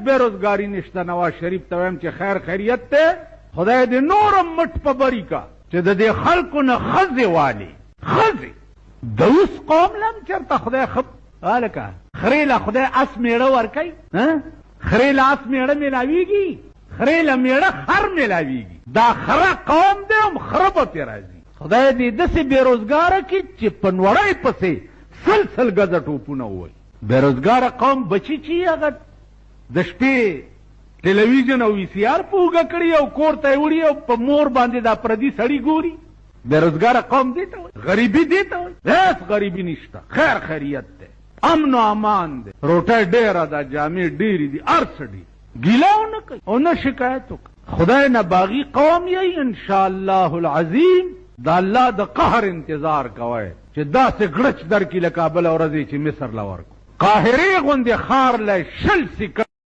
بیروزګاری نشته. نواز شریف ته وایم چې خیر خیریت ته خدای دې نورم مټ په بری کا چې د دې خلکو نه ښځې والي ښځې د اوس قوم لم چېرته خدای هلکه خرې له خدای اس میړه ورکوي خرې له اس میړه میلاویږي خرې له میړه خر میلاویږي دا خره قوم دی هم خره به پې راځي. خدای دې داسې بېروزګاره کړي چې په نوړی پسې سل ګزه ټوپونه ووایي. بېروزګاره قوم بچي چې هغه د شپې ټلویزیون او وي سی آر په اوږه کړي او کور ته یې وړي او په مور باندې دا پردي سړي ګوري. بېروزګاره قوم دې ته وایي غریبي دې ته وایي. هېڅ غریبي نشته خیر خیریت دی امن و امان دی روټۍ ډېره ده جامې ډېرې دي هر څه ډېر ګیله ونه کوي او نه شکایت وکړي. خدای نه باغي قوم یې انشاءالله العظیم د الله د قهر انتظار کوئ چې داسې ګړچ درکړي له کابل ورځې چې مصر له ورکړو. قاهرې غوندې ښار له 20 سکه